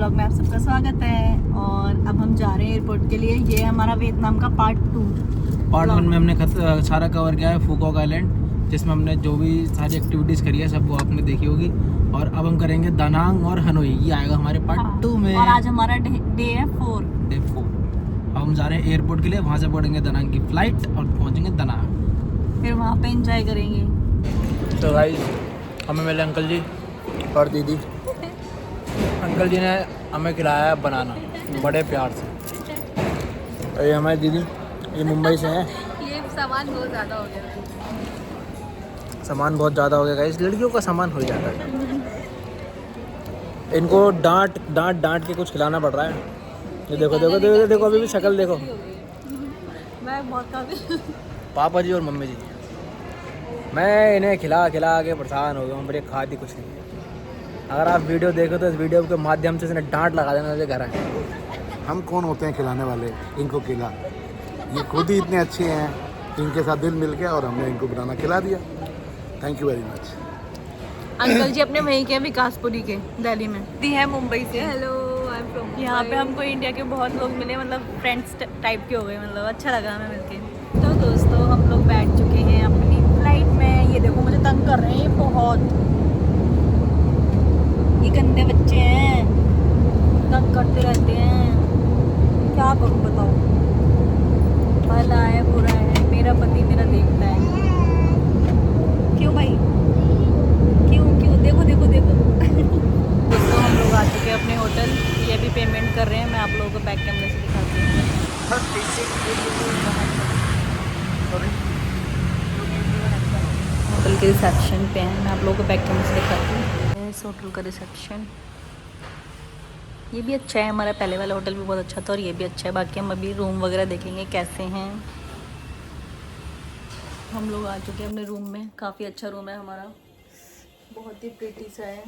Blog में आप सबका स्वागत है। और अब हम जा रहे हैं एयरपोर्ट के लिए। ये है हमारा वियतनाम का पार्ट 1 में हमने सारा कवर किया है फूकॉक आइलैंड, जिसमें हमने जो भी सारी एक्टिविटीज़ करी है सब वो आपने देखी होगी। और अब हम करेंगे दानांग और हनोई, ये आएगा हमारे पार्ट 2 में। और आज हमारा डे है 4। अब हम जा रहे हैं एयरपोर्ट के लिए, वहाँ से पकड़ेंगे दानांग की फ़्लाइट और पहुँचेंगे दानांग, फिर वहाँ पे एंजॉय करेंगे। तो भाई हमें मिले अंकल जी और दीदी। अंकल जी ने हमें खिलाया है बनाना बड़े प्यार से। और ये हमारी दीदी, ये मुंबई से हैं। ये सामान बहुत ज़्यादा हो गया, सामान बहुत ज़्यादा हो गया गाइस, लड़कियों का सामान हो जाता है। इनको डांट के कुछ खिलाना पड़ रहा है। ये देखो देखो देखो देखो, अभी भी शक्ल देखो। मैं बहुत काफ़ी पापा जी और मम्मी जी, मैं इन्हें खिला के परेशान हो गया हूँ, मेरे खाती कुछ नहीं। अगर आप वीडियो देखो तो इस वीडियो के माध्यम से इन्हें डांट लगा देना मुझे घर आए। हम कौन होते हैं खिलाने वाले, इनको खिला। ये खुद ही इतने अच्छे हैं, इनके साथ दिल मिल गया और हमने इनको बनाना खिला दिया। Thank you very much. Uncle ji अपने वहीं के विकासपुरी के, दिल्ली में। दी है मुंबई से। Hello, I am from. यहाँ पे हमको इंडिया के बहुत लोग मिले, मतलब फ्रेंड्स टाइप के हो गए, मतलब अच्छा लगा हमें मिलके। तो दोस्तों हम लोग बैठ चुके हैं अपनी फ्लाइट में। ये देखो मुझे तंग कर रहे हैं बहुत, ये गंदे बच्चे हैं, तंग करते रहते हैं। क्या करूँ बताओ, भला है बुरा है, मेरा पति मेरा देखता है। क्यों भाई, क्यों देखो देखो देखो। दोस्तों हम लोग आ चुके हैं अपने होटल, ये भी पेमेंट कर रहे हैं। मैं आप लोगों को बैक कैमरे से दिखाती हूँ। होटल के रिसेप्शन पे हैं, मैं आप लोगों को बैक कैमरे से दिखाती हूँ। इस होटल का रिसेप्शन ये भी अच्छा है, हमारा पहले वाला होटल भी बहुत अच्छा था और ये भी अच्छा है। बाकी हम अभी रूम वगैरह देखेंगे कैसे हैं। हम लोग आ चुके हैं अपने रूम में, काफ़ी अच्छा रूम है हमारा, बहुत ही प्रीटी सा है।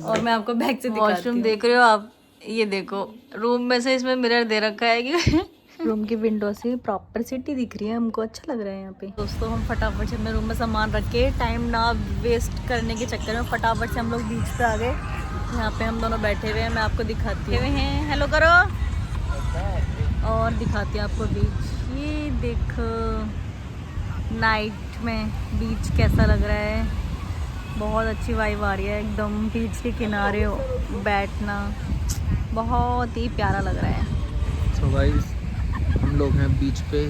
और मैं आपको बैक से वॉशरूम देख रहे हो आप, ये देखो रूम में से इसमें मिरर दे रखा है कि रूम की विंडो से प्रॉपर सिटी दिख रही है, हमको अच्छा लग रहा है यहाँ पे। दोस्तों हम फटाफट से अपने रूम में सामान रख के, टाइम ना वेस्ट करने के चक्कर में फटाफट से हम लोग बीच पे आ गए। यहाँ पे हम दोनों बैठे हुए हैं, मैं आपको दिखाती हुए हैं, हेलो करो और दिखाती हूँ आपको बीच। ये देखो नाइट में बीच कैसा लग रहा है, बहुत अच्छी वाइब आ रही है एकदम। बीच के किनारे बैठना बहुत ही प्यारा लग रहा है। तो गाइस हम लोग हैं बीच पे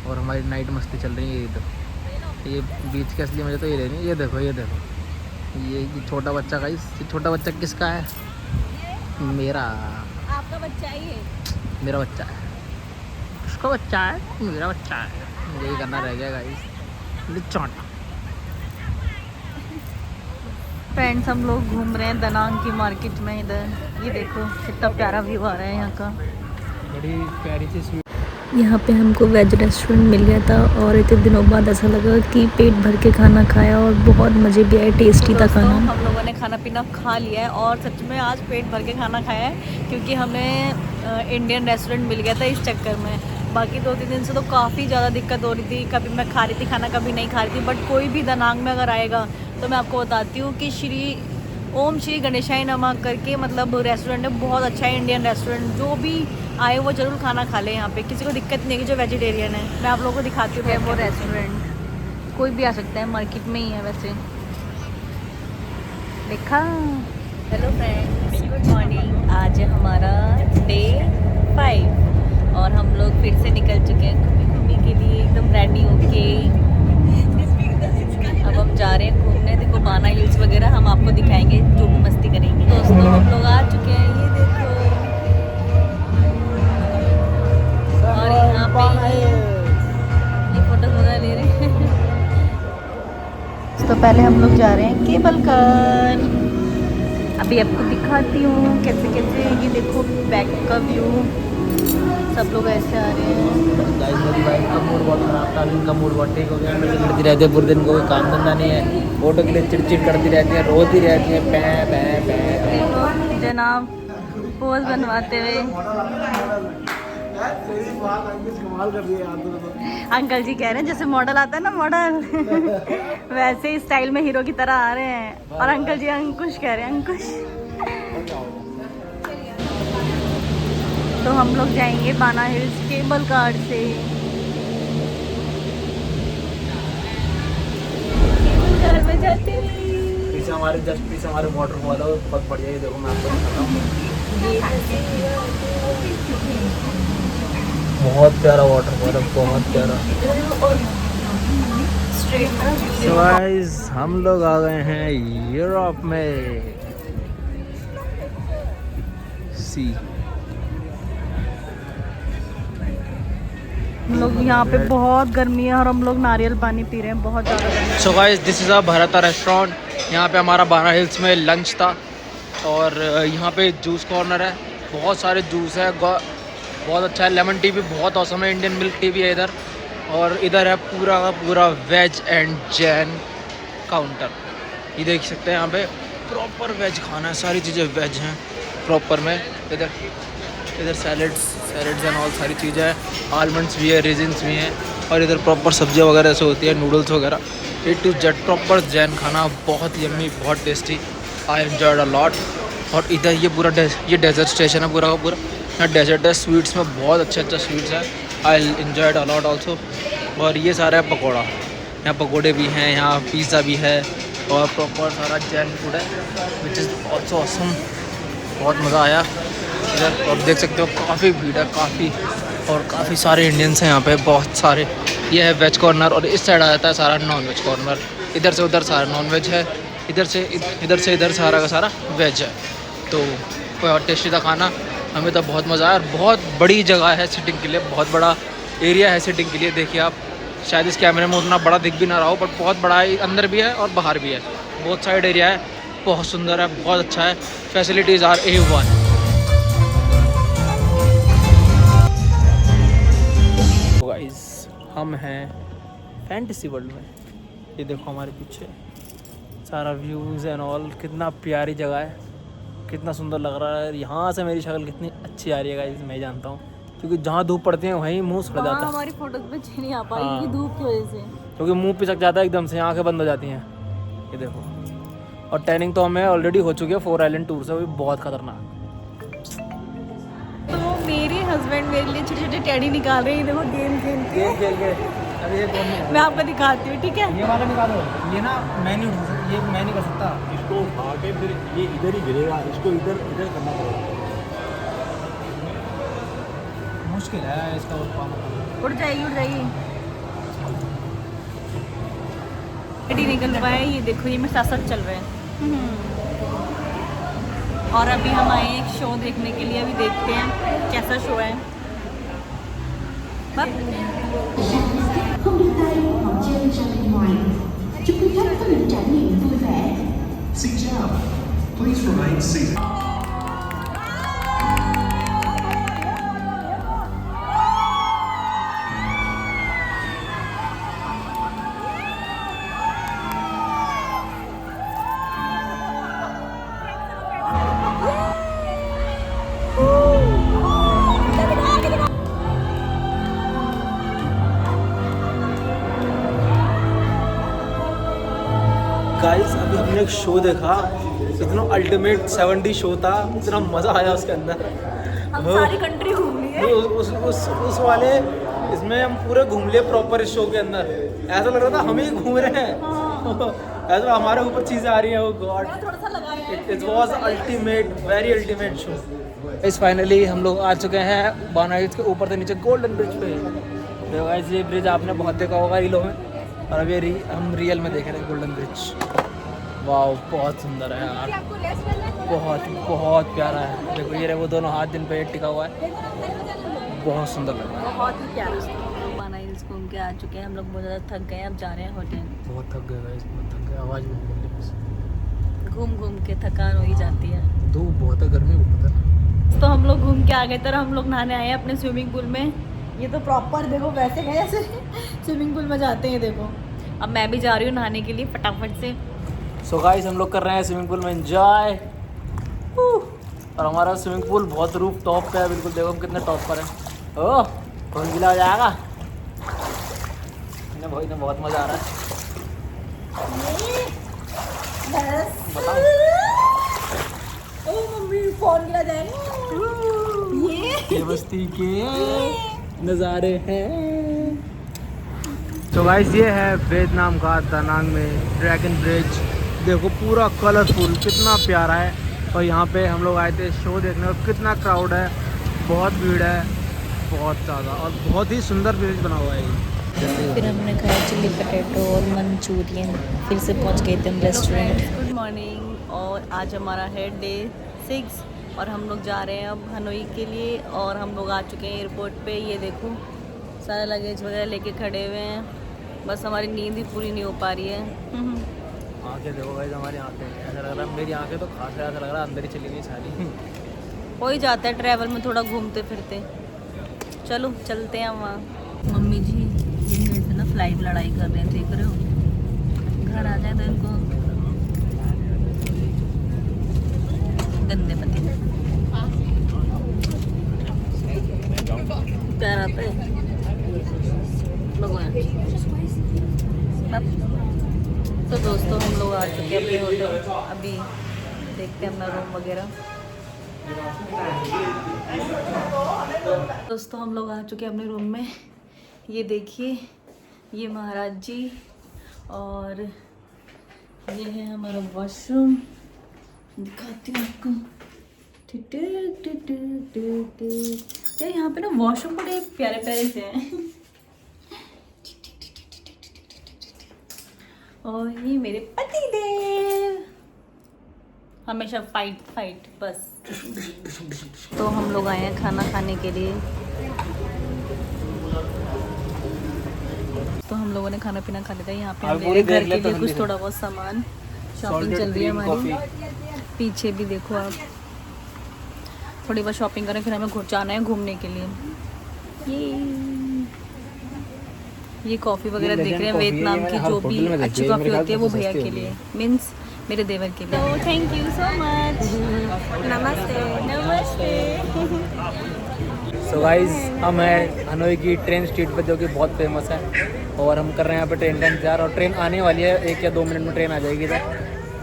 और हमारी नाइट मस्ती चल रही है। ये देखो, ये बीच की असली मजा तो ये रहनी है। ये देखो ये छोटा बच्चा, गाइस ये छोटा बच्चा किसका है? मेरा। आपका बच्चा ही है? मेरा बच्चा है। उसका बच्चा है, मेरा बच्चा है। मुझे ये करना रह गया गाइस, छोटा। फ्रेंड्स हम लोग घूम रहे हैं दानांग की मार्केट में। इधर ये देखो कितना प्यारा व्यू आ रहा है यहाँ का, बड़ी प्यारी सी स्वीट। यहाँ पे हमको वेज रेस्टोरेंट मिल गया था और इतने दिनों बाद ऐसा लगा कि पेट भर के खाना खाया और बहुत मज़े भी आए, टेस्टी था खाना। हम लोगों ने खाना पीना खा लिया है और सच में आज पेट भर के खाना खाया है, क्योंकि हमें इंडियन रेस्टोरेंट मिल गया था इस चक्कर में। बाकी 2-3 दिन से तो काफ़ी ज़्यादा दिक्कत हो रही थी, कभी मैं खा रही थी खाना कभी नहीं खा रही थी। बट कोई भी दानांग में अगर आएगा तो मैं आपको बताती हूँ कि ओम श्री गणेशाय नमः करके मतलब रेस्टोरेंट है, बहुत अच्छा है इंडियन रेस्टोरेंट। जो भी आए वो ज़रूर खाना खा ले, यहाँ पे किसी को दिक्कत नहीं है जो वेजिटेरियन है। मैं आप लोगों को दिखाती हूँ वो रेस्टोरेंट, कोई भी आ सकता है, मार्केट में ही है वैसे। देखा। Hello friends, good morning. आज है हमारा डे 5 और हम लोग फिर से निकल चुके हैं घूमने के लिए, एकदम रेडी होके। अब हम जा रहे हैं घूमने, देखो बाना हिल्स वगैरह हम आपको दिखाएंगे, जो भी मस्ती करेंगे। दोस्तों हम लोग आ चुके हैं, ये देखो। और यहाँ पे ये फोटो वगैरह ले रहे हैं। तो पहले हम लोग जा रहे हैं केबल कार, अभी आपको दिखाती हूँ कैसे कैसे। ये देखो बैक का व्यू, सब लोग ऐसे आ रहे हैं। गाइस मेरी वाइफ का मूड बहुत खराब था, इनका मूड बहुत ठीक हो गया। मेरे से लड़ती रहती है पूरे दिन, कोई काम धंधा नहीं है, फोटो के लिए चिड़चिड़ करती रहती है, रोती रहती है, देखो जनाब पोज बनवाते हुए। मेरी बात अंकित कमाल कर रही है यार तूने तो। अंकल जी कह रहे हैं जैसे मॉडल आता है ना मॉडल वैसे ही स्टाइल में हीरो की तरह आ रहे हैं। और अंकल जी अंकुश कह रहे हैं अंकुश। तो हम लोग जाएंगे बाना हिल्स केबल कार से। केबल कार में जाते हैं। पीछे हमारे जस्ट पीछे हमारे वाटरफॉल है, बहुत बढ़िया। ये देखो मैं आपको दिखाता हूँ, बहुत प्यारा वाटरफॉल है, बहुत प्यारा। So guys, हम लोग आ गए हैं यूरोप में। सी हम लोग यहाँ पे बहुत गर्मी है और हम लोग नारियल पानी पी रहे हैं, बहुत ज़्यादा गर्मी। So guys, this is a भारता रेस्टोरेंट। यहाँ पे हमारा बाना हिल्स में लंच था और यहाँ पे जूस कॉर्नर है, बहुत सारे जूस है, बहुत अच्छा है। लेमन टी भी बहुत औसम है, इंडियन मिल्क टी भी है इधर। और इधर है पूरा का पूरा वेज एंड जैन काउंटर। ये देख सकते हैं यहाँ पे प्रॉपर वेज खाना है, सारी चीज़ें वेज हैं प्रॉपर में। इधर सैलड्स एंड ऑल सारी चीज़ें हैं, आलमंड्स भी है, रेजिन्स भी हैं। और इधर प्रॉपर सब्जियाँ वगैरह ऐसे होती है, नूडल्स वगैरह, A to Z proper Jain खाना, बहुत यम्मी, बहुत tasty. I enjoyed a lot. और इधर ये पूरा ये डेजर्ट स्टेशन है पूरा का पूरा। यहाँ डेजर्ट है, स्वीट्स में बहुत अच्छा स्वीट्स है। I enjoyed a lot also. और ये सारा है पकौड़ा, यहाँ पकौड़े भी हैं, यहाँ पिज़्ज़ा भी है और प्रॉपर सारा जैन फूड है, विच इज़ ऑल्सो ऑसम। बहुत मज़ा आया इधर। और देख सकते हो काफ़ी भीड़ है, काफ़ी सारे इंडियंस हैं यहाँ पे, बहुत सारे। ये है वेज कॉर्नर और इस साइड आ जाता है सारा नॉन वेज कॉर्नर। इधर से उधर सारा नॉन वेज है, इधर से इधर सारा का सारा वेज है। तो बहुत टेस्टी था खाना, हमें तो बहुत मज़ा आया। और बहुत बड़ी जगह है सिटिंग के लिए, बहुत बड़ा एरिया है सिटिंग के लिए। देखिए आप, शायद इस कैमरे में उतना बड़ा दिख भी ना रहा हो, बट बहुत बड़ा है, अंदर भी है और बाहर भी है, बहुत साइड एरिया है, बहुत सुंदर है, बहुत अच्छा है। Facilities are A1। गाइस, हम हैं फैंटेसी वर्ल्ड में। ये देखो हमारे पीछे सारा व्यूज़ एंड ऑल, कितना प्यारी जगह है, कितना सुंदर लग रहा है। यहाँ से मेरी शक्ल कितनी अच्छी आ रही है गाइस, मैं जानता हूँ, क्योंकि जहाँ धूप पड़ती है वहीं मुंह सड़ जाता है। हमारी फोटोज में नहीं आ पाई हाँ। धूप की वजह से, क्योंकि मुंह पिसक जाता है एकदम से, आंखें बंद हो जाती हैं। ये देखो। और टैनिंग तो हमें ऑलरेडी हो चुकी है 4 आइलैंड टूर से, वो भी बहुत खतरनाक। तो मेरे हस्बैंड मेरे लिए छोटे छोटे टैडी निकाल रहे हैं। देखो गेम खेल के अरे ये कौन मैं आपको दिखाती हूँ, ठीक है। ये वाला निकालो, ये ना मैं नहीं उठा सकता, ये मैं नहीं कर सकता। इसको उठा के फिर ये इधर ही गिरेगा, इसको इधर करना पड़ेगा। मुश्किल है इसका उठाना। उड़ जाएगी टैडी निकल पाए। ये देखो, ये मेरे साथ साथ चल रहे हैं। और अभी हम आए हैं एक शो देखने के लिए, अभी देखते हैं कैसा शो है। Không đưa tay hoặc chân ra bên ngoài. Chúc quý khách có những trải nghiệm vui vẻ. Xin chào. Please remain seated. Guys, अभी हमने एक शो देखा, इतना अल्टीमेट 70 शो था, इतना मज़ा आया उसके अंदर। हम सारी कंट्री घूम लिए। उस वाले इसमें हम पूरे घूम लिए प्रॉपर इस शो के अंदर। ऐसा लग रहा था हम ही घूम रहे हैं। ऐसा हमारे ऊपर चीज़ें आ रही हैं। वो God, it was ultimate, very ultimate show. इस फाइनली हम लोग आ चुके हैं बाना हिल्स के ऊपर से नीचे गोल्डन ब्रिज पे। तो गाइस, ये ब्रिज आपने बहुत देखा होगा रीलों में, और अभी हम रियल में देख रहे हैं गोल्डन ब्रिज। वाह, बहुत सुंदर है यार, बहुत प्यारा है। देखो ये वो दोनों हाथ जिन पे टिका हुआ है, बहुत सुंदर लग रहा है। बहुत ही प्यारा। बाना हिल्स घूम के आ चुके हैं हम लोग, बहुत ज़्यादा थक गए हैं, अब जा रहे हैं होटल। बहुत थक गए गाइस, बहुत थक गए, आवाज़ भी नहीं निकल रही। घूम घूम के थकान हो ही जाती है। धूप बहुत है, गर्मी बहुत है। तो हम लोग घूम के आ गए थे, हम लोग नहाने आए हैं अपने स्विमिंग पूल में। ये तो प्रॉपर देखो वैसे गए जैसे स्विमिंग पूल में जाते हैं। देखो, अब मैं भी जा रही हूँ नहाने के लिए फटाफट से। सो गाइस, हम लोग कर रहे हैं स्विमिंग पूल में एंजॉय। और हमारा स्विमिंग पूल बहुत रूफ टॉप पे है, बिल्कुल देखो हम कितने टॉप पर हैं। ओ कौन गीला हो जाएगा? इन्हें बहुत मजा आ रहा है। बताओ। ओ मम्मी फोन गिरा जाएगा। ये बस्ती के नज़ारे हैं। तो गाइस ये है वियतनाम का दानांग में ड्रैगन ब्रिज। देखो पूरा कलरफुल, कितना प्यारा है। और यहाँ पे हम लोग आए थे शो देखने और कितना क्राउड है, बहुत भीड़ है, बहुत ज़्यादा। और बहुत ही सुंदर ब्रिज बना हुआ है ये। फिर हमने खाया चिल्ली पटेटो और मंचूरियन। फिर से पहुंच गए थे हम रेस्टोरेंट। Good morning. और आज हमारा है डे 6 और हम लोग जा रहे हैं अब हनोई के लिए। और हम लोग आ चुके हैं एयरपोर्ट पे। ये देखो सारा लगेज वगैरह लेके खड़े हुए हैं, बस हमारी नींद ही पूरी नहीं हो पा रही है। आँखें देखो गाइस, हमारी आँखें, ऐसा लग रहा है मेरी आँखें तो खास ऐसा लग रहा है अंदर ही चली गई सारी। हो ही जाता है ट्रैवल में थोड़ा घूमते फिरते। चलो चलते हैं वहाँ। मम्मी जी ये मेरे से ना फ्लाइट लड़ाई कर रहे हैं, देख रहे हो। घर आ जाए तो इनको गंदे पति प्यार आता है भगवान। तो दोस्तों हम लोग आ चुके हैं अपने होटल। अभी देखते हैं अपना रूम वगैरह। दोस्तों हम लोग आ चुके हैं अपने रूम में। ये देखिए ये महाराज जी और ये है हमारा वॉशरूम। दिखाती हूँ आपको। यार यहाँ पे ना वॉशरूम बड़े प्यारे प्यारे से हैं। और ये मेरे पति देव हमेशा फाइट बस। तो हम लोग आए हैं खाना खाने के लिए। तो हम लोगों ने खाना पीना खा लिया था। यहाँ पे मेरे घर के लिए कुछ थोड़ा बहुत सामान शॉपिंग चल रही है हमारी। पीछे भी देखो आप, थोड़ी बहुत शॉपिंग करें, फिर हमें जाना है घूमने के लिए। ये कॉफ़ी वगैरह देख रहे हैं वियतनाम की, जो भी अच्छी कॉफ़ी होती है वो भैया के लिए, मीन्स मेरे देवर के लिए। तो थैंक यू सो मच। नमस्ते नमस्ते। सो गाइस हम हैं हनोई की ट्रेन स्ट्रीट पर, जो कि बहुत फेमस है। और हम कर रहे हैं यहाँ पे ट्रेन का इंतजार। और ट्रेन आने वाली है, 1 या 2 मिनट में ट्रेन आ जाएगी इधर।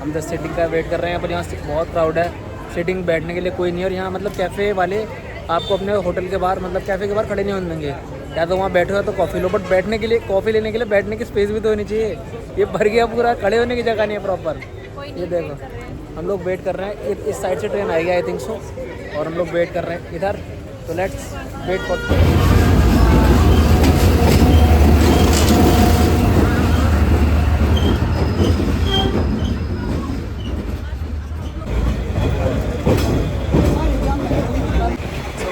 हम 10 सीटिंग का वेट कर रहे हैं, पर यहाँ बहुत क्राउड है। सीटिंग बैठने के लिए कोई नहीं है। और यहाँ मतलब कैफ़े वाले आपको अपने होटल के बाहर, मतलब कैफ़े के बाहर खड़े नहीं होने देंगे। या तो वहाँ बैठो तो कॉफ़ी लो, बट बैठने के लिए, कॉफ़ी लेने के लिए बैठने की स्पेस भी तो होनी चाहिए। ये भर गया पूरा, खड़े होने की जगह नहीं है प्रॉपर। ये देखो हम लोग वेट कर रहे हैं, इस साइड से ट्रेन आएगी आई थिंक सो। और हम लोग वेट कर रहे हैं इधर। तो let's wait for.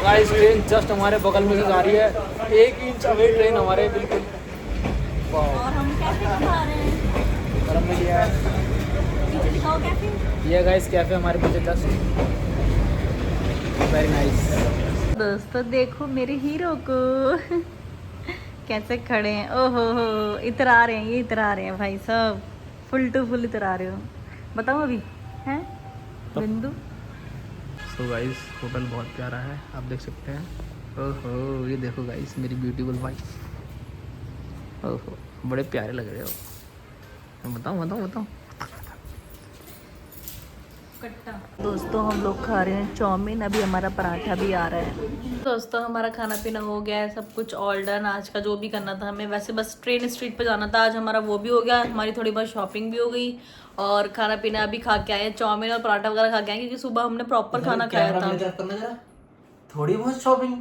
Guys train just हमारे बगल में से जा रही है, 1 इंच अवे ट्रेन हमारे बिल्कुल। और हम कैफे खा रहे हैं। गरम में लिया है ये गाइस कैफे हमारे पीछे जस्ट। Very nice. दोस्तों देखो मेरे हीरो को कैसे खड़े हैं। ओहो हो इतरा रहे हैं, ये इतरा रहे हैं भाई साहब, फुल टू फुल इतरा रहे हो। बताओ अभी हैं बिंदु। सो गाइस होटल बहुत प्यारा है, आप देख सकते हैं। ओहो ये देखो गाइस मेरी ब्यूटीफुल वाइफ। ओहो बड़े प्यारे लग रहे हो। बताओ कट्टा। दोस्तों हम लोग खा रहे हैं चाउमीन, अभी हमारा पराठा भी आ रहा है। दोस्तों हमारा खाना पीना हो गया है, सब कुछ ऑल डन। आज का जो भी करना था हमें, वैसे बस ट्रेन स्ट्रीट पे जाना था, आज हमारा वो भी हो गया। हमारी थोड़ी बहुत शॉपिंग भी हो गई और खाना पीना अभी खा के आए हैं। चाउमीन और पराठा वगैरह खा के आए, क्योंकि सुबह हमने प्रॉपर खाना खाया था। थोड़ी बहुत शॉपिंग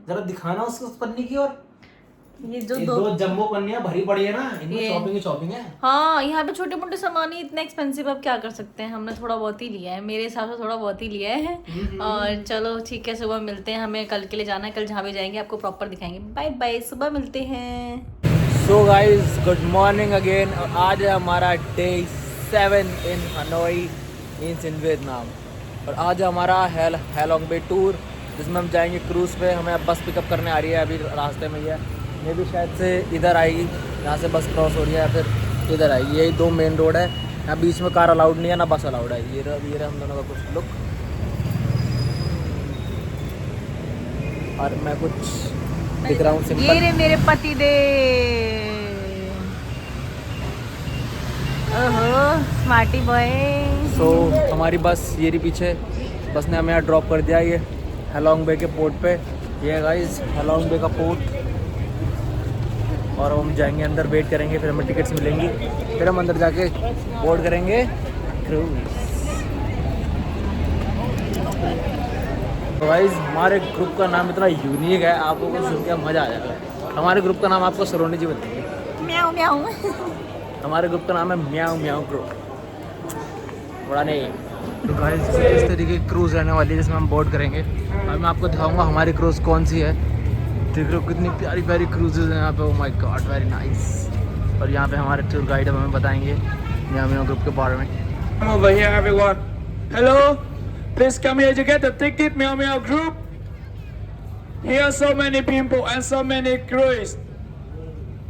जरा दिखाना उसको उस पन्नी की। और ये जो दो जंबो पन्नियां भरी पड़ी है ना, इनमें शॉपिंग है। हाँ यहाँ पे छोटे मोटे सामान ही इतने एक्सपेंसिव, अब क्या कर सकते हैं। हमने थोड़ा बहुत ही लिया है, मेरे हिसाब से थोड़ा बहुत ही लिया है। और चलो ठीक है, सुबह मिलते हैं। हमें कल के लिए जाना है, कल जहाँ भी जाएंगे आपको प्रॉपर दिखाएंगे। बाय बाय, सुबह मिलते हैं। So guys good morning again. आज है हमारा day 7 in Hanoi means in Vietnam. और आज हमारा हैलोंग बे टूर, जिसमें हम जाएंगे क्रूज़ पे। हमें बस पिकअप करने आ रही है, अभी रास्ते में ही है। ये भी शायद से इधर आएगी, यहाँ से बस क्रॉस हो रही है, या फिर इधर आएगी। यही 2 मेन रोड है, यहाँ बीच में कार अलाउड नहीं है, ना बस अलाउड है। ये रहा हम दोनों का कुछ लुक। और मैं कुछ दिख रहा हूँ ये सिंपल। रे मेरे पति दे। ओहो स्मार्टी बॉय। सो हमारी बस ये रही पीछे, बस ने हमें यहाँ ड्रॉप कर दिया ये हेलोंग बे के पोर्ट पे। ये है गाइस हेलोंग बे का पोर्ट, और हम जाएंगे अंदर, वेट करेंगे, फिर हमें टिकट्स मिलेंगी, फिर हम अंदर जाके बोर्ड करेंगे क्रूज। तो गाइस हमारे ग्रुप का नाम इतना यूनिक है, आप लोगों को सुन के मज़ा आ जाएगा। हमारे ग्रुप का नाम आपको सरोनी जी बताएंगे। म्याऊ म्याऊ। हमारे ग्रुप का नाम है म्याऊ म्याऊ ग्रुप, बड़ा नहीं। तो गाइस इस तरीके की क्रूज़ रहने वाली है जिसमें हम बोर्ड करेंगे। अब मैं आपको दिखाऊंगा हमारी क्रूज़ कौन सी है। देख लो कितनी प्यारी प्यारी क्रूजेज़ हैं यहाँ पे। Oh my god very nice. और यहाँ पे हमारे टूर गाइड हमें बताएंगे म्याऊ म्याऊ ग्रुप के बारे में। Come over here, everyone. Hello, please come here to get the ticket, Meow Meow Group. Here are so many people and so many crews.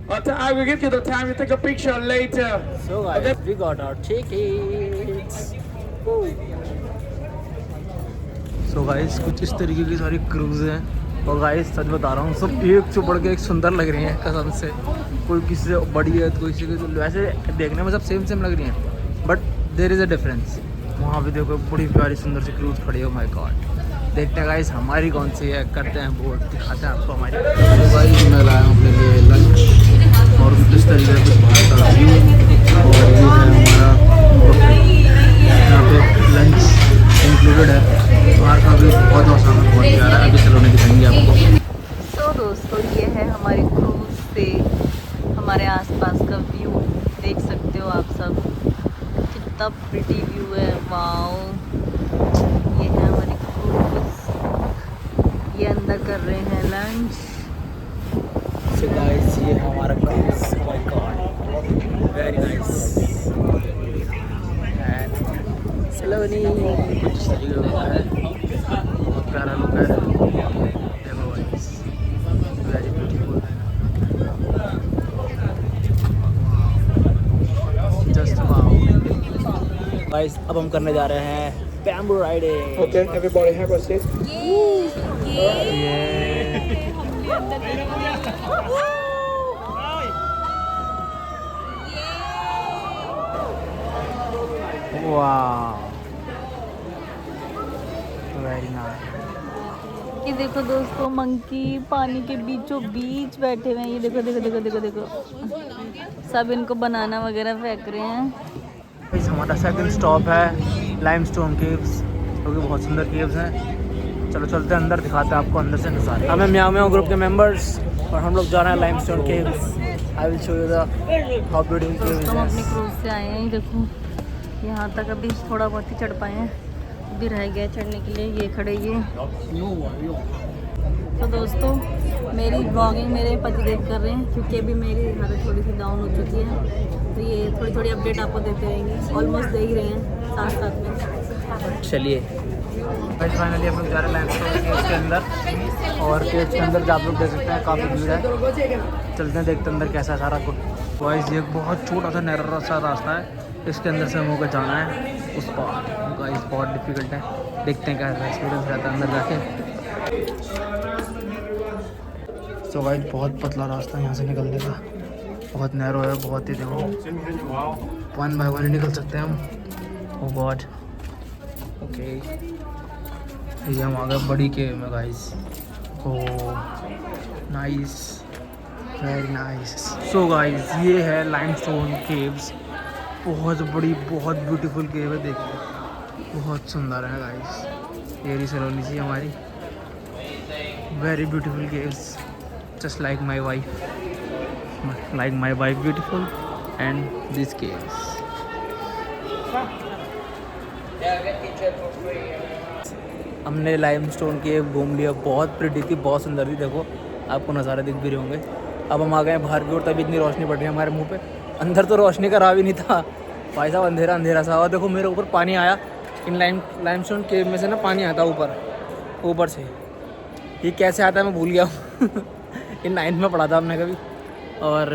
I will give you the time to take a picture later. So guys, we got our tickets. So guys, कुछ इस तरीके की सारी cruise हैं। और guys सच बता रहा हूँ, सब एक से बढ़ के एक सुंदर लग रही हैं कसम से। कोई किसी से बड़ी है तो किसी की, वैसे देखने में सब सेम सेम लग रही हैं, but there is a difference. वहाँ भी देखो बड़ी प्यारी सुंदर सी क्रूज खड़ी है। माय गॉड, देखते हैं गाइस हमारी कौन सी है, करते हैं बोर्ड, दिखाते हैं आपको हमारी। तो गाइस मैं लाया हूँ अपने लिए लंच और किस तरीके से कुछ बाहर का व्यू। और ये है हमारा बुफे, यहाँ पे लंच इंक्लूडेड है। बाहर का व्यू बहुत औसम है, बहुत प्यारा है, अभी सलोनी दिखाएंगे आपको। तो दोस्तों ये है हमारी क्रूज से हमारे आसपास का व्यू, देख सकते हो आप सब, कितना प्रिटी व्यू है। वाओ, ये है हमारी क्रूज, ये अंदर कर रहे हैं लंच। सो गाइस ये है हमारा cruise. My god very nice. Saloni कुछ सही लुक है, बहुत प्यारा लुक है। देखो guys very beautiful, just wow. Guys अब हम करने जा रहे हैं bamboo riding. Okay, everybody have a seat. वाह वेरी नाइस। ये देखो दोस्तों, मंकी पानी के बीचों बीच बैठे हुए हैं। ये देखो देखो देखो देखो देखो, सब इनको बनाना वगैरह फेंक रहे हैं। गाइस हमारा सेकंड स्टॉप है लाइमस्टोन केव्स, जो कि बहुत सुंदर केव्स हैं। चलो चलते हैं अंदर, दिखाते हैं आपको अंदर से नज़ारे। हमें म्याऊ म्याऊ ग्रुप के मेंबर्स और हम लोग जा रहे हैं limestone caves. I will show you the how beautiful caves हम हैं। अपनी क्रूज से आए हैं, ये देखो यहाँ तक अभी थोड़ा बहुत ही चढ़ पाए हैं, अभी रह गया चढ़ने के लिए। ये खड़े ये। तो दोस्तों मेरी ब्लॉगिंग मेरे पतिदेव कर रहे हैं, क्योंकि अभी मेरी हालत थोड़ी सी डाउन हो चुकी है, तो ये थोड़ी थोड़ी अपडेट आपको देते रहेंगे। ऑलमोस्ट दे ही रहे हैं साथ साथ में। चलिए गाइस फाइनली हम लोग जा रहे हैं लाइमस्टोन केव्स के अंदर, और केव्स के अंदर आप लोग देख सकते हैं काफ़ी भीड़ है। चलते हैं देखते हैं अंदर कैसा है सारा कुछ। गाइस ये बहुत छोटा सा नैरो सा रास्ता है, इसके अंदर से हम होकर जाना है उस पार। गाइस बहुत डिफिकल्ट है, देखते हैं क्या एक्सपीरियंस रहता है अंदर जाके। तो गाइस बहुत पतला रास्ता है यहाँ से निकलने का, बहुत नैरो है, बहुत ही देखो 1 बाय 1 निकल सकते हैं हम। ओह गॉड ओके, ये हम आ गए बड़ी केव में guys. Oh nice very nice. So guys ये है लाइमस्टोन केव्स, बहुत बड़ी बहुत ब्यूटीफुल केव है, देखिए बहुत सुंदर है गाइस। ये रही सलोनी जी हमारी, very beautiful caves, just like my wife beautiful and these caves। हमने लाइमस्टोन केव घूम लिया, बहुत प्रिटी थी, बहुत सुंदर थी, देखो आपको नज़ारा दिख भी रहे होंगे। अब हम आ गए बाहर की ओर, तभी इतनी रोशनी पड़ रही है हमारे मुंह पे। अंदर तो रोशनी का राह भी नहीं था भाई साहब, अंधेरा अंधेरा सा। और देखो मेरे ऊपर पानी आया, इन लाइमस्टोन केव में से ना पानी आता ऊपर से। ये कैसे आता है मैं भूल गया हूँ ये 9th में पढ़ा था हमने कभी। और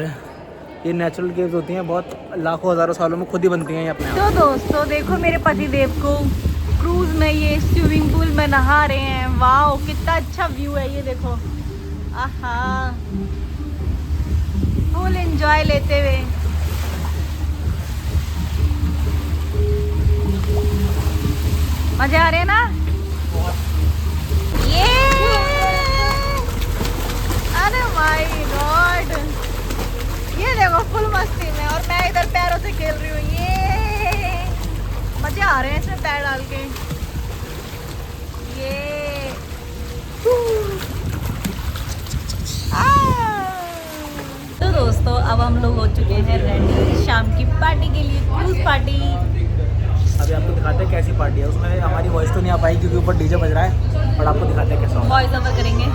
ये नेचुरल केव्स होती हैं, बहुत लाखों हज़ारों सालों में खुद ही बनती हैं ये अपने आप। तो दोस्तों देखो मेरे पति देव को क्रूज में ये स्विमिंग पूल में नहा रहे हैं। वाओ कितना अच्छा व्यू है ये देखो। आहा फुल एंजॉय लेते हुए। मजे आ रहे हैं ना? ये अरे माय गॉड, ये देखो फुल मस्ती में और मैं इधर पैरों से खेल रही हूँ। ये मजे आ रहे हैं इसमें पैर डाल के। ये तो दोस्तों अब हम लोग हो चुके हैं रेडी शाम की पार्टी के लिए, क्रूज पार्टी। अभी आपको दिखाते हैं कैसी पार्टी है। उसमें हमारी वॉइस तो नहीं आ पाई क्योंकि ऊपर डीजे बज रहा है, और आपको दिखाते हैं कैसा होगा। वॉइस ओवर करेंगे।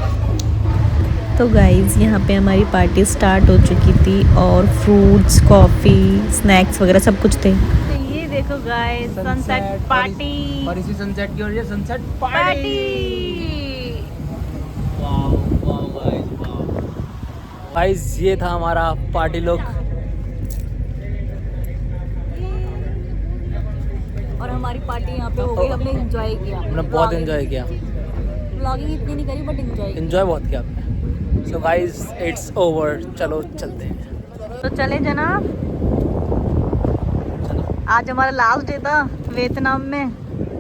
तो गाइज़ यहाँ पे हमारी पार्टी स्टार्ट हो चुकी थी और फ्रूट्स, कॉफ़ी, स्नैक्स वगैरह सब कुछ थे। तो ये देखो गाइस सनसेट पार्टी। और इसी सनसेट की वजह से सनसेट पार्टी। गाइस ये था हमारा पार्टी लुक। और हमारी पार्टी यहाँ पे हो गई, हमने एंजॉय किया। हमने बहुत एंजॉय किया। व्लॉगिंग इतनी नहीं करी बट एंजॉय बहुत किया आपने। सो गाइस इट्स ओवर, चलो चलते हैं। तो चले जनाब, आज हमारा लास्ट डे था वियतनाम में।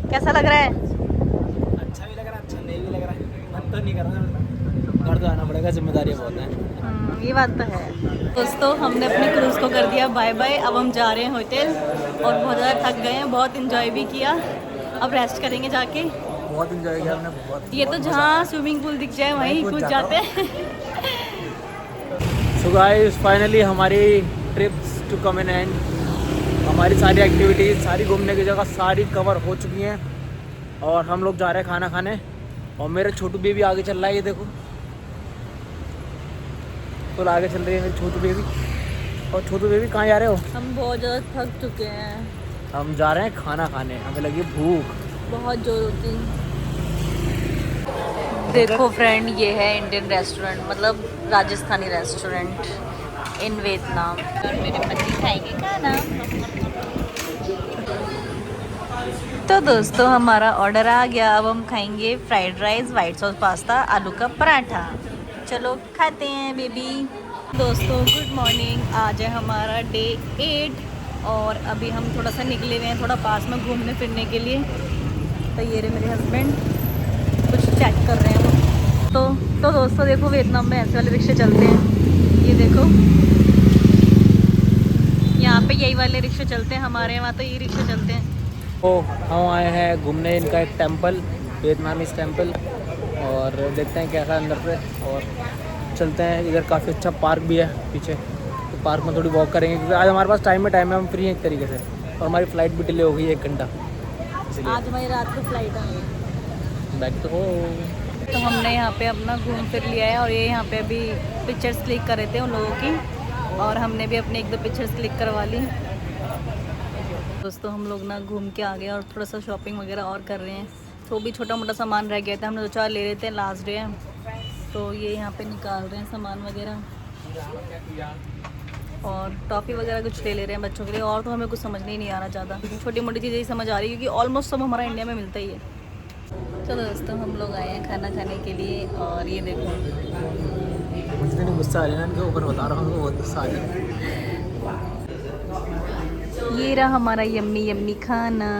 कैसा लग रहा है? अच्छा भी लग रहा है, अच्छा नहीं भी लग रहा है। मन तो नहीं कर रहा, घर तो आना पड़ेगा, जिम्मेदारियाँ बहुत हैं। ये बात तो है। दोस्तों हमने अपने क्रूज को कर दिया बाय बाय। अब हम जा रहे हैं होटल और बहुत ज़्यादा थक गए हैं, बहुत एंजॉय भी किया। अब रेस्ट करेंगे जाके। बहुत एंजॉय किया हमने, बहुत। ये तो जहाँ स्विमिंग पूल दिख जाए वहीं कूद जाते हैं। सो गाइस फाइनली हमारी trips to come in end. हमारी सारी एक्टिविटीज़, सारी घूमने की जगह सारी कवर हो चुकी हैं और हम लोग जा रहे हैं खाना खाने। और मेरे छोटू बेबी आगे चल रहा है, ये देखो तो आगे चल रही है मेरी छोटू बेबी। और छोटू बेबी कहाँ जा रहे हो? हम बहुत ज़्यादा थक चुके हैं, हम जा रहे हैं खाना खाने, हमें लगी भूख बहुत जोरों की। देखो फ्रेंड ये है इंडियन रेस्टोरेंट, मतलब राजस्थानी रेस्टोरेंट इन वियतनाम। और मेरे पति खाएंगे खाना। तो दोस्तों हमारा ऑर्डर आ गया। अब हम खाएंगे fried rice, white sauce pasta, आलू का पराठा। चलो खाते हैं बेबी। दोस्तों गुड मॉर्निंग। आज है हमारा डे 8 और अभी हम थोड़ा सा निकले हुए हैं थोड़ा पास में घूमने फिरने के लिए। तो ये रहे मेरे हस्बैंड, कुछ चेक कर रहे हैं वो। तो दोस्तों देखो वियतनाम में ऐसे वाले रिक्शे चलते हैं, ये देखो यहाँ पे यही वाले रिक्शे चलते हैं। हमारे वहाँ तो ये रिक्शे चलते हैं। तो हम आए हैं घूमने इनका एक टेम्पल, वियतनामीज टेम्पल, और देखते हैं कैसा अंदर से। और चलते हैं, इधर काफ़ी अच्छा पार्क भी है पीछे, तो पार्क में थोड़ी वॉक करेंगे क्योंकि आज हमारे पास टाइम है, हम फ्री हैं एक तरीके से। और हमारी फ़्लाइट भी डिले हो गई है 1 घंटा, इसलिए आज हमारी रात को फ्लाइट है। बैक तो हो। तो हमने यहाँ पे अपना घूम फिर लिया है और ये यहाँ पे अभी पिक्चर्स क्लिक कर रहे थे उन लोगों की, और हमने भी अपने 1-2 पिक्चर्स क्लिक करवा ली। दोस्तों हम लोग ना घूम के आ गए और थोड़ा सा शॉपिंग वगैरह और कर रहे हैं। तो भी छोटा मोटा सामान रह गया था, हमने सोचा ले लेते हैं, लास्ट डे है। तो ये यहाँ पे निकाल रहे हैं सामान वगैरह और टॉफ़ी वगैरह कुछ ले रहे हैं बच्चों के लिए। और तो हमें कुछ समझ नहीं आ रहा ज़्यादा, छोटी मोटी चीज़ें ही समझ आ रही है क्योंकि ऑलमोस्ट सब हमारा इंडिया में मिलता ही है। चलो दोस्तों हम लोग आए हैं खाना खाने के लिए और ये देखो मुझे नहीं गुस्सा आ रहा है इनके ऊपर, बता रहा हूँ बहुत गुस्सा आ रहा है। ये रहा हमारा यम्मी यम्मी खाना,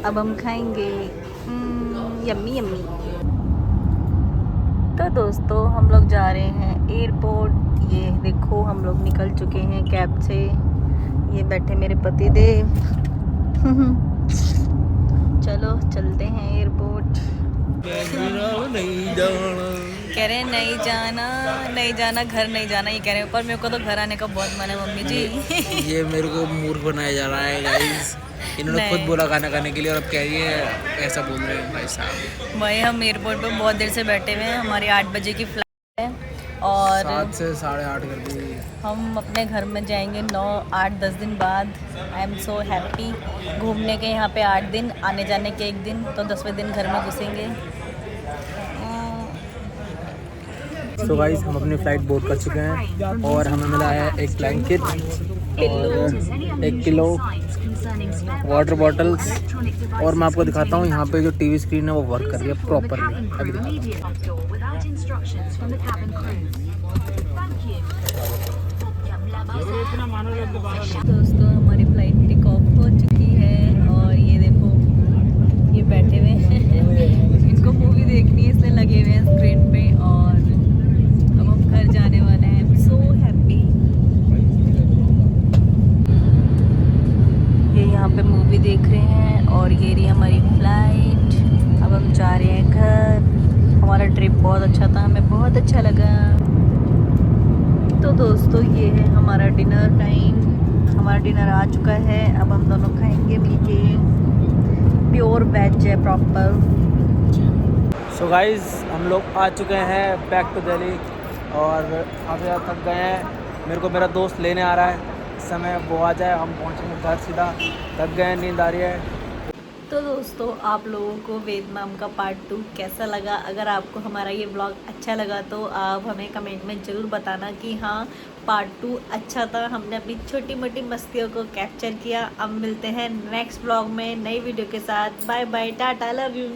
अब हम खाएंगे। Yummy yummy. तो दोस्तों हम लोग जा रहे हैं एयरपोर्ट। ये देखो हम लोग निकल चुके हैं कैब से। ये बैठे मेरे पति देव। चलो चलते हैं एयरपोर्ट। कह रहे हैं नहीं जाना घर नहीं जाना, ये कह रहे हैं। पर मेरे को तो घर आने का बहुत मन है मम्मी जी। ये मेरे को मूर्ख बनाया जा रहा है गाइस। इन्होंने खुद बोला खाना खाने के लिए और अब कह रही है ऐसा बोल रहे हैं भाई साहब। भाई हम एयरपोर्ट पे बहुत देर से बैठे हुए हैं, हमारी 8 बजे की फ्लाइट है और 7 से 8:30 कर दी। हम अपने घर में जाएंगे 9-8-10 दिन बाद। I am so happy. घूमने के यहाँ पे 8 दिन, आने जाने के 1 दिन, तो 10वें दिन घर में घुसेंगे। तो गाइस हम अपनी फ़्लाइट बोर्ड कर चुके हैं और हमें मिला है एक ब्लैंकेट और 1 किलो वाटर बॉटल्स। और मैं आपको दिखाता हूँ यहाँ पे जो टीवी स्क्रीन है वो वर्क कर रही है प्रॉपरली। अभी दिखाता हूँ। दोस्तों हमारी फ्लाइट टेक ऑफ हो चुकी है और ये देखो ये बैठे हुए हैं इनको मूवी देखनी है इसलिए लगे हुए हैं स्क्रीन पे। और अब हम घर जाने वाले हैं। I am so happy. ये यहाँ पे मूवी देख रहे हैं और ये रही हमारी फ्लाइट। अब हम जा रहे हैं घर। हमारा ट्रिप बहुत अच्छा था, हमें बहुत अच्छा लगा। तो दोस्तों ये है हमारा डिनर टाइम। हमारा डिनर आ चुका है। अब हम दोनों खाएंगे मिलके। प्योर वेज है प्रॉपर। सो गाइज हम लोग आ चुके हैं बैक टू दिल्ली और अब यहाँ थक गए हैं। मेरे को मेरा दोस्त लेने आ रहा है। इस समय वो आ जाए हम पहुँचेंगे घर सीधा। थक गए, नींद आ रही है। तो दोस्तों आप लोगों को वियतनाम का पार्ट 2 कैसा लगा? अगर आपको हमारा ये ब्लॉग अच्छा लगा तो आप हमें कमेंट में ज़रूर बताना कि हाँ पार्ट 2 अच्छा था। हमने अपनी छोटी मोटी मस्तियों को कैप्चर किया। अब मिलते हैं नेक्स्ट ब्लॉग में नई वीडियो के साथ। Bye bye, tata, love you.